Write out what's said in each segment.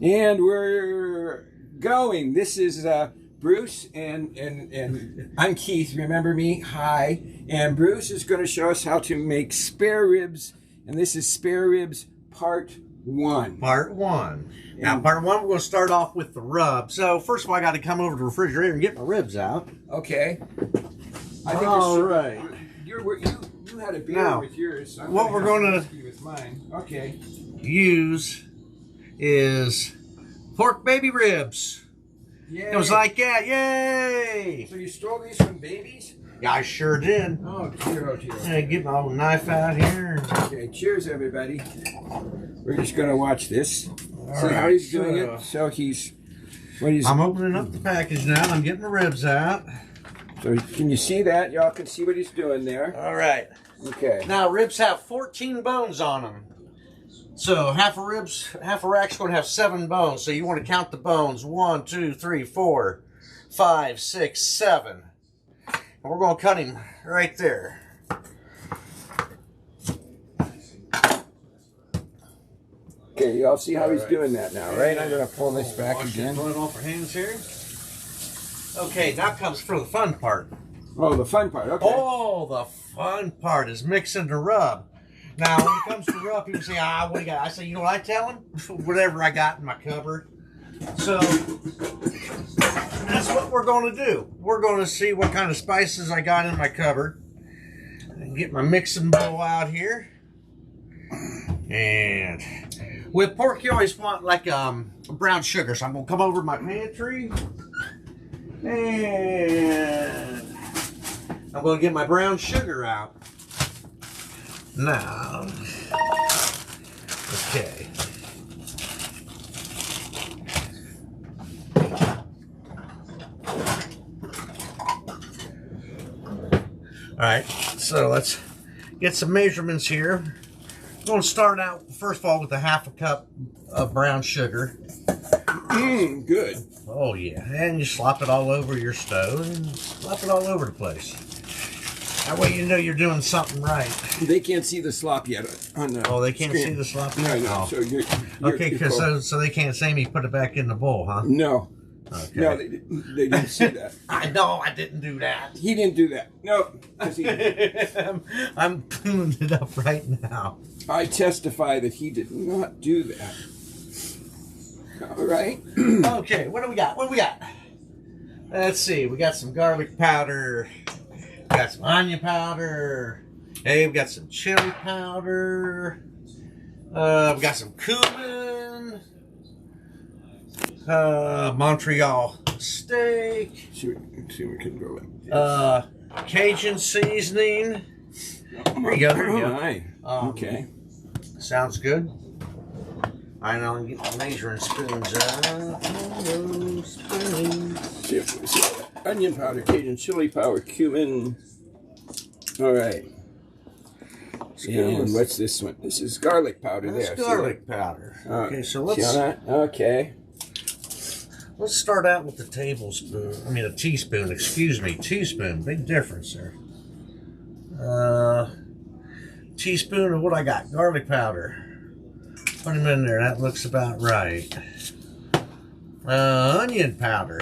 And we're going. This is Bruce and I'm Keith. Remember me? Hi. And Bruce is going to show us how to make spare ribs. And this is spare ribs part 1. Part 1. Now, part 1, we're going to start off with the rub. So, first of all, I got to come over to the refrigerator and get my ribs out. Okay. All right. You had a beer now, with yours. So what we're going to with mine. Okay. use is pork baby ribs. Yay. It was like that. Yay! So you stole these from babies? Yeah, I sure did. Oh dear, oh dear. Hey, get my little knife out here. Okay, cheers everybody. We're just gonna watch this. All See right, how he's doing it. So I'm opening up the package now. I'm getting the ribs out. So can you see that? Y'all can see what he's doing there. All right. Okay. Now ribs have 14 bones on them. So half a rack's going to have 7 bones. So you want to count the bones. 1, 2, 3, 4, 5, 6, 7. And we're going to cut him right there. Okay, y'all see how he's doing that now, right? I'm gonna pull this back again. Blood off our hands here. Okay, now comes for the fun part. Oh, the fun part. Okay. Oh, the fun part is mixing the rub. Now, when it comes to rub, people say, what do you got? I say, you know what I tell them? Whatever I got in my cupboard. So, that's what we're going to do. We're going to see what kind of spices I got in my cupboard. And get my mixing bowl out here. And with pork, you always want like brown sugar. So I'm going to come over to my pantry. And I'm going to get my brown sugar out. Now, okay. All right, so let's get some measurements here. I'm going to start out, first of all, with a half a cup of brown sugar. Good. Oh, yeah. And you slop it all over your stove and slop it all over the place. That way you know you're doing something right. They can't see the slop yet on the Oh, they can't screen. see the slop? No, no. Oh. So you're Okay, because so they can't see me put it back in the bowl, huh? No. Okay. No, they didn't see that. I know I didn't do that. He didn't do that. No. I'm cleaning it up right now. I testify that he did not do that. All right. Okay, what do we got? What do we got? Let's see. We got some garlic powder. We got some onion powder. Hey, we got some chili powder. We got some cumin. Montreal steak. See what we can go with. Cajun seasoning. There you go. There you go. Right. Okay. Sounds good. I know. I'm getting my measuring spoons out. See, onion powder, Cajun chili powder, cumin. All right. And what's this one? This is garlic powder. That's there. garlic powder. Okay, so let's see that? Okay. let's start out with the tablespoon. I mean, a teaspoon. Excuse me, teaspoon. Big difference there. Teaspoon of what I got? Garlic powder. Put them in there. That looks about right. Onion powder.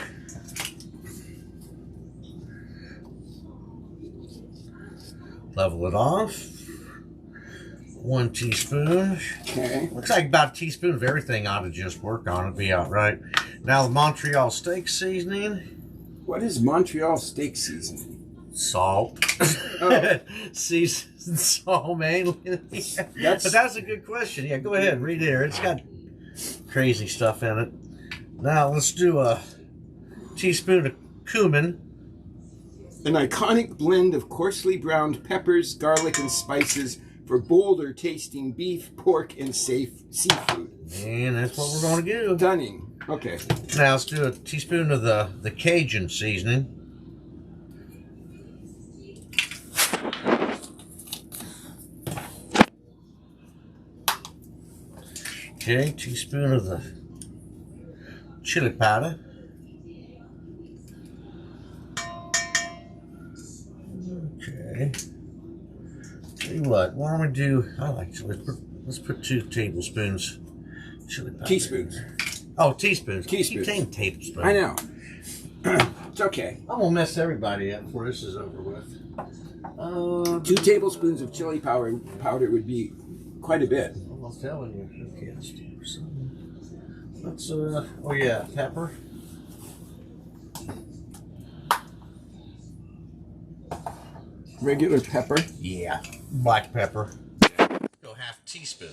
Level it off. 1 teaspoon. Okay. Looks like about a teaspoon of everything ought to just work on it, be all right. Now the Montreal steak seasoning. What is Montreal steak seasoning? Salt. Oh. Seasoned salt mainly. But that's a good question. Yeah, go ahead, read here. It's got crazy stuff in it. Now let's do a teaspoon of cumin. An iconic blend of coarsely browned peppers, garlic, and spices for bolder tasting beef, pork, and seafood. And that's what we're going to do. Stunning. Okay. Now let's do a teaspoon of the Cajun seasoning. Okay, teaspoon of the chili powder. Okay. Tell you what, why don't we do, I like chili. Let's put 2 tablespoons chili powder. Teaspoons. Oh, teaspoons. Teaspoons. Keep saying tablespoons. I know. It's okay. I'm gonna mess everybody up before this is over with. 2 tablespoons of chili powder would be quite a bit. I'm telling you. Okay, let's do something. Let's oh yeah, pepper. Regular pepper. Yeah, black pepper. Go half teaspoon.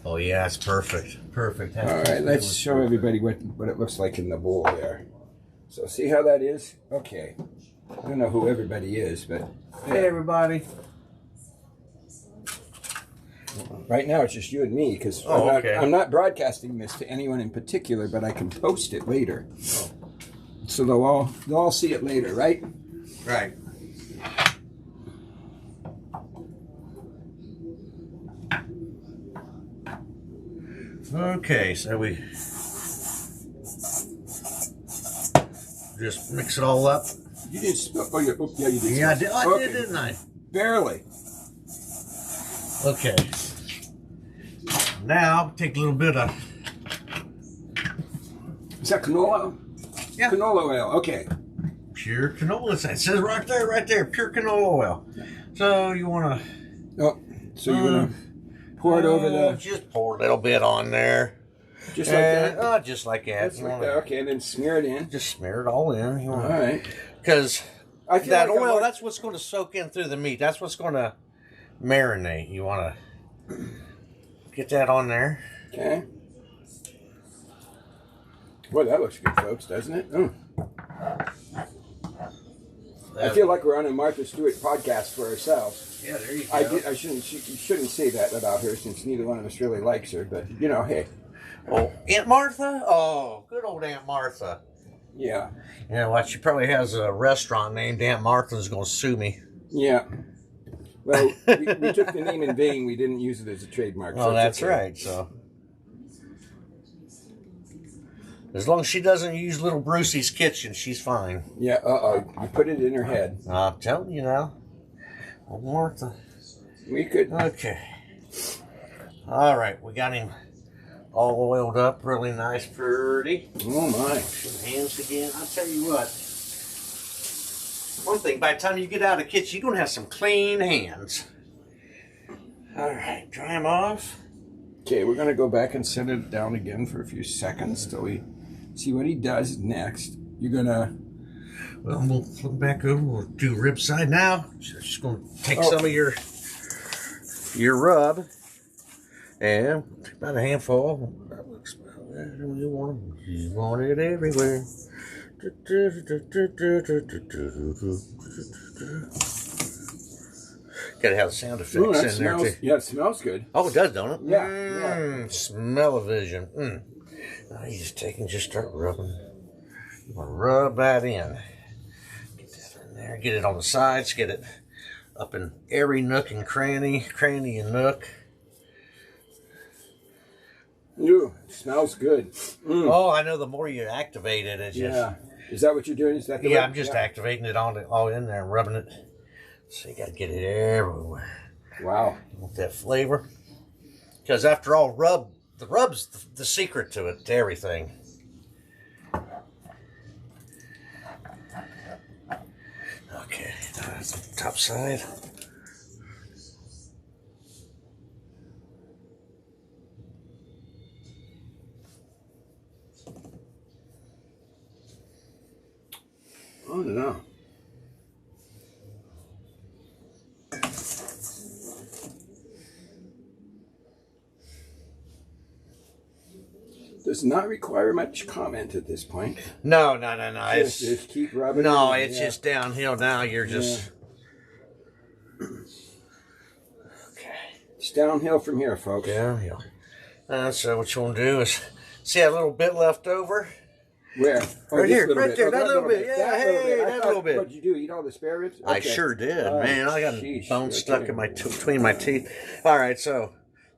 Oh yeah, it's perfect. Perfect. All right, let's show everybody what it looks like in the bowl there. So see how that is? Okay. I don't know who everybody is, but Hey everybody. right now it's just you and me because okay. I'm not broadcasting this to anyone in particular, but I can post it later. Oh. So they'll all see it later, right? Right. Okay, so we just mix it all up. You didn't spill. Oh, yeah, you did. Yeah, I did. I Okay. did, didn't I? Barely. Okay. Now take a little bit of Is that canola? Yeah. Canola oil. Okay. pure canola. It says right there, pure canola oil. So you want to Oh, so you want to pour it over the just pour a little bit on there, just like that. just like that. Just like that. Okay, and then smear it in. Just smear it all in. You All want right. because I feel that like I'm oil, more- that's what's going to soak in through the meat. That's what's going to marinate. You want to get that on there. Okay. Boy, that looks good, folks, doesn't it? Mm. I feel like we're on a Martha Stewart podcast for ourselves. Yeah, there you go. I shouldn't say that about her since neither one of us really likes her, but you know, hey. Oh, Aunt Martha? Oh, good old Aunt Martha. Yeah. You know what? She probably has a restaurant named Aunt Martha's going to sue me. Yeah. Well, we took the name in vain. We didn't use it as a trademark. Oh, it's that's okay. right. So, as long as she doesn't use Little Brucey's kitchen, she's fine. Yeah, you put it in her head. I'm telling you now. Aunt Martha. We could. Okay. All right. We got him all oiled up really nice, pretty. Oh, my. Some hands again. I'll tell you what. One thing, by the time you get out of the kitchen, you're going to have some clean hands. All right. Dry them off. Okay, we're going to go back and set it down again for a few seconds till we see what he does next. You're going to... Well, we'll flip back over. We'll do rib side now. Just going to take some of your rub and about a handful. That looks about right. You want it everywhere. Gotta have the sound effects Ooh, that in smells, there too. yeah, it smells good. Oh, it does, don't it? Yeah, Smell-o-vision. Now you just take and just start rubbing. You want to rub that in. Get that in there. Get it on the sides. Get it up in every nook and cranny and nook. Ooh, it smells good. Mm. Oh, I know. The more you activate it, it's just Yeah. Is that what you're doing? Is that the yeah. way- I'm just activating it all in there and rubbing it. So you got to get it everywhere. Wow. You want that flavor? Because after all, the rub's the secret to it, to everything. Okay, that's the top side. Oh, no. Does not require much comment at this point. No. Just keep rubbing. No, it in, it's yeah. just downhill now. You're just okay. It's downhill from here, folks. Downhill. So what you want to do is see that little bit left over. Where? Oh, Right this here, little right bit. there, Oh, that little bit. Yeah, That hey, little bit. I that thought- little bit. What'd you do? Eat all the spare ribs? I Okay. sure did, Oh, man. I got sheesh. bone stuck Okay. in between my teeth. All right, so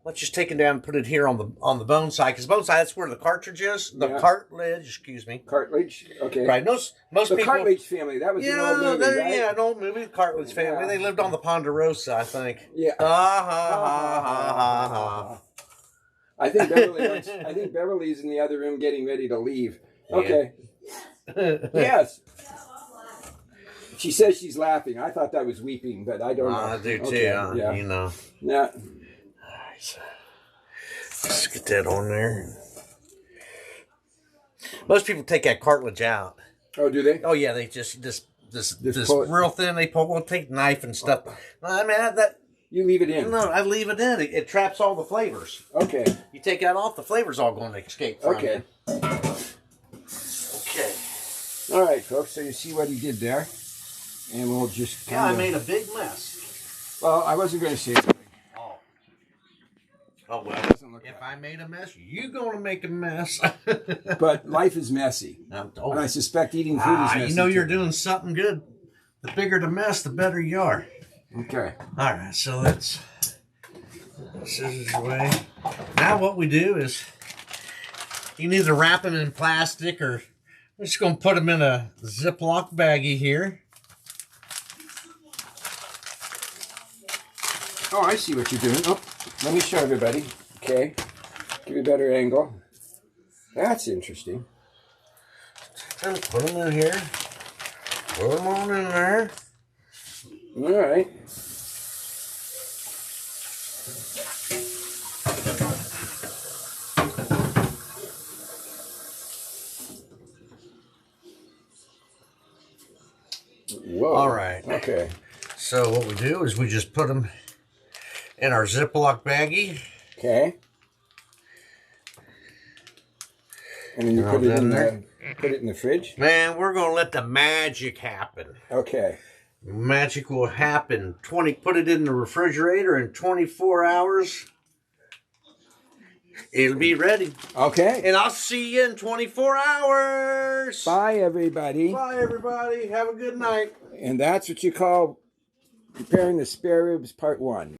let's just take it down and put it here on the bone side, because bone side, that's where the cartridge is. The Yeah. cartilage, excuse me. Cartilage? Okay. Right, most The people. Cartilage family. That was an old movie, right? Yeah, an old movie, the Cartilage family. Yeah. They lived on the Ponderosa, I think. Yeah. Ha ha ha ha ha ha. think Beverly's in the other room getting ready to leave. Okay. Yes. She says she's laughing. I thought that was weeping, but I don't know. I do too. Okay, yeah. You know. Yeah. Let's get that on there. Most people take that cartilage out. Oh, do they? Oh yeah, they just this pull it. real thin. They pull. We'll take knife and stuff. I mean that. You leave it in. No, I leave it in. It traps all the flavors. Okay. You take that off, the flavor's all going to escape from Okay. it. Okay. All right, folks. So you see what he did there, and we'll just. Yeah, I made a big mess. Well, I wasn't going to say something. Oh. Oh well. Look If I made a mess, you gonna make a mess. But life is messy, and I suspect eating food is messy. You know you're too. doing something good. The bigger the mess, the better you are. Okay. All right, so let's scissors away. Now what we do is you can either wrap them in plastic or we're just going to put them in a Ziploc baggie here. Oh, I see what you're doing. Oh, let me show everybody. Okay. Give you a better angle. That's interesting. And put them in here. Put them on in there. All right. Whoa. All right. Okay. So what we do is we just put them in our Ziploc baggie. Okay. And then you put it in there. Put it in the fridge. Man, we're gonna let the magic happen. Okay. Magic will happen. Put it in the refrigerator in 24 hours. It'll be ready. Okay. And I'll see you in 24 hours. Bye, everybody. Bye, everybody. Have a good night. And that's what you call preparing the spare ribs part 1.